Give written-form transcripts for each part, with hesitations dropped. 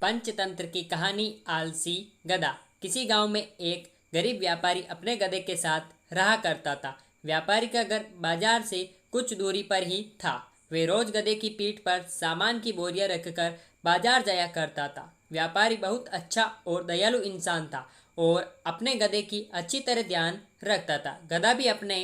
पंचतंत्र की कहानी आलसी गधा। किसी गांव में एक गरीब व्यापारी अपने गधे के साथ रहा करता था। व्यापारी का घर बाजार से कुछ दूरी पर ही था। वे रोज गधे की पीठ पर सामान की बोरियां रखकर बाजार जाया करता था। व्यापारी बहुत अच्छा और दयालु इंसान था और अपने गधे की अच्छी तरह ध्यान रखता था। गधा भी अपने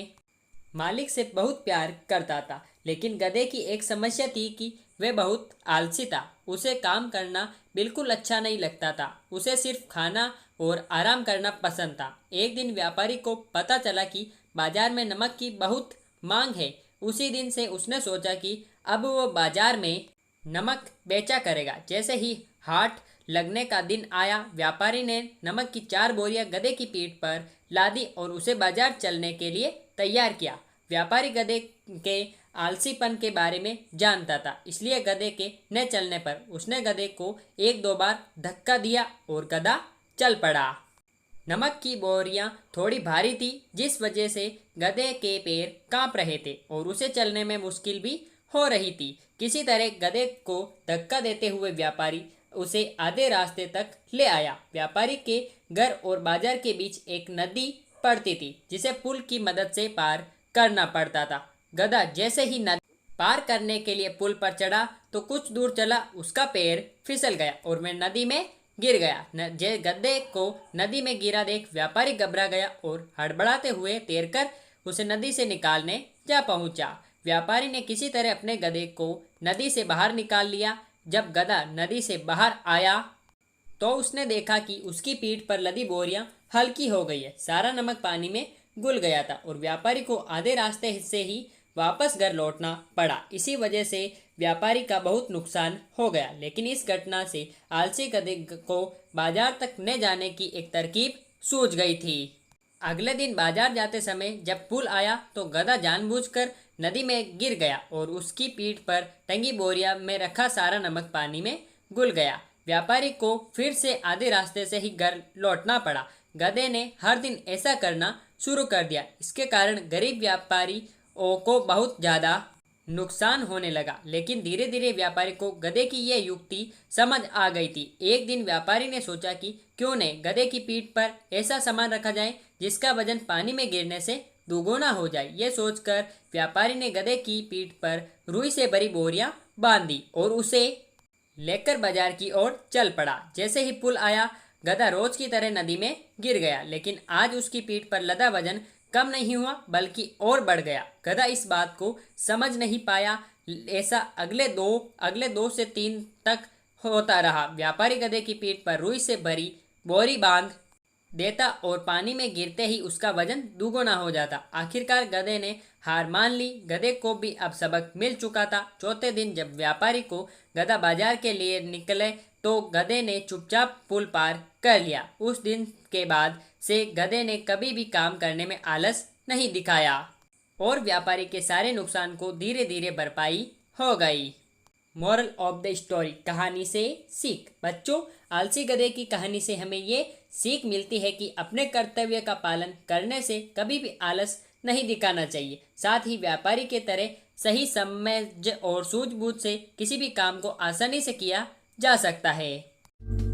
मालिक से बहुत प्यार करता था, लेकिन गधे की एक समस्या थी कि वह बहुत आलसी था। उसे काम करना बिल्कुल अच्छा नहीं लगता था। उसे सिर्फ खाना और आराम करना पसंद था। एक दिन व्यापारी को पता चला कि बाजार में नमक की बहुत मांग है। उसी दिन से उसने सोचा कि अब वो बाजार में नमक बेचा करेगा। जैसे ही हाट लगने का दिन आया, व्यापारी ने नमक की 4 बोरियां गधे की पीठ पर लादी और उसे बाजार चलने के लिए तैयार किया। व्यापारी गधे के आलसीपन के बारे में जानता था, इसलिए गधे के न चलने पर उसने गधे को 1-2 बार धक्का दिया और गधा चल पड़ा। नमक की बोरियां थोड़ी भारी थी, जिस वजह से गधे के पैर कांप रहे थे और उसे चलने में मुश्किल भी हो रही थी। किसी तरह गधे को धक्का देते हुए व्यापारी उसे आधे रास्ते तक ले आया। व्यापारी के घर और बाजार के बीच एक नदी पड़ती थी, जिसे पुल की मदद से पार करना पड़ता था। गधा जैसे ही नदी पार करने के लिए पुल पर चढ़ा तो कुछ दूर चला उसका पैर फिसल गया और वह नदी में गिर गया। गधे को नदी में गिरा देख व्यापारी घबरा गया और हड़बड़ाते हुए तैरकर उसे नदी से निकालने जा पहुंचा। व्यापारी ने किसी तरह अपने गधे को नदी से बाहर निकाल लिया। जब गधा नदी से बाहर आया तो उसने देखा कि उसकी पीठ पर लदी बोरियां हल्की हो गई है। सारा नमक पानी में घुल गया था और व्यापारी को आधे रास्ते से ही वापस घर लौटना पड़ा। इसी वजह से व्यापारी का बहुत नुकसान हो गया, लेकिन इस घटना से आलसी गधे को बाजार तक न जाने की एक तरकीब सूझ गई थी। अगले दिन बाजार जाते समय जब पुल आया तो गधा जानबूझकर नदी में गिर गया और उसकी पीठ पर टंगी बोरिया में रखा सारा नमक पानी में घुल गया। व्यापारी को फिर से आधे रास्ते से ही घर लौटना पड़ा। गधे ने हर दिन ऐसा करना शुरू कर दिया। इसके कारण गरीब व्यापारी को बहुत ज़्यादा नुकसान होने लगा, लेकिन धीरे धीरे व्यापारी को गधे की यह युक्ति समझ आ गई थी। एक दिन व्यापारी ने सोचा कि क्यों न गधे की पीठ पर ऐसा सामान रखा जाए जिसका वजन पानी में गिरने से दोगुना हो जाए। यह सोचकर व्यापारी ने गधे की पीठ पर रुई से भरी बोरियां बांध दी और उसे लेकर बाजार की ओर चल पड़ा। जैसे ही पुल आया, गधा रोज की तरह नदी में गिर गया, लेकिन आज उसकी पीठ पर लदा वजन कम नहीं हुआ बल्कि और बढ़ गया। गधा इस बात को समझ नहीं पाया। ऐसा अगले दो से 3 तक होता रहा। व्यापारी गधे की पीठ पर रुई से भरी बोरी बांध देता और पानी में गिरते ही उसका वजन दुगुना हो जाता। आखिरकार गधे ने हार मान ली। गधे को भी अब सबक मिल चुका था। चौथे दिन जब व्यापारी को गधा बाजार के लिए निकले तो गधे ने चुपचाप पुल पार कर लिया। उस दिन के बाद से गधे ने कभी भी काम करने में आलस नहीं दिखाया और व्यापारी के सारे नुकसान को धीरे धीरे भरपाई हो गई। मोरल ऑफ द स्टोरी, कहानी से सीख। बच्चों, आलसी गधे की कहानी से हमें ये सीख मिलती है कि अपने कर्तव्य का पालन करने से कभी भी आलस नहीं दिखाना चाहिए। साथ ही व्यापारी के तरह सही समझ और सूझबूझ से किसी भी काम को आसानी से किया जा सकता है।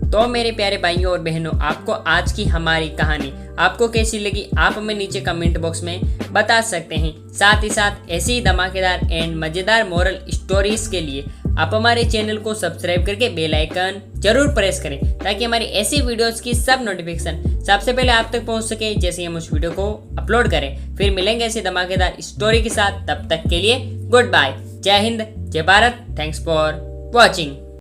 तो मेरे प्यारे भाइयों और बहनों, आपको आज की हमारी कहानी आपको कैसी लगी आप हमें नीचे कमेंट बॉक्स में बता सकते हैं। साथ ही साथ ऐसी ही धमाकेदार एंड मज़ेदार मोरल स्टोरीज के लिए आप हमारे चैनल को सब्सक्राइब करके बेल आइकन जरूर प्रेस करें, ताकि हमारी ऐसी वीडियोस की सब नोटिफिकेशन सबसे पहले आप तक पहुंच सके जैसे ही हम उस वीडियो को अपलोड करें। फिर मिलेंगे ऐसी धमाकेदार स्टोरी के साथ। तब तक के लिए गुड बाय। जय हिंद, जय भारत। Thanks for watching.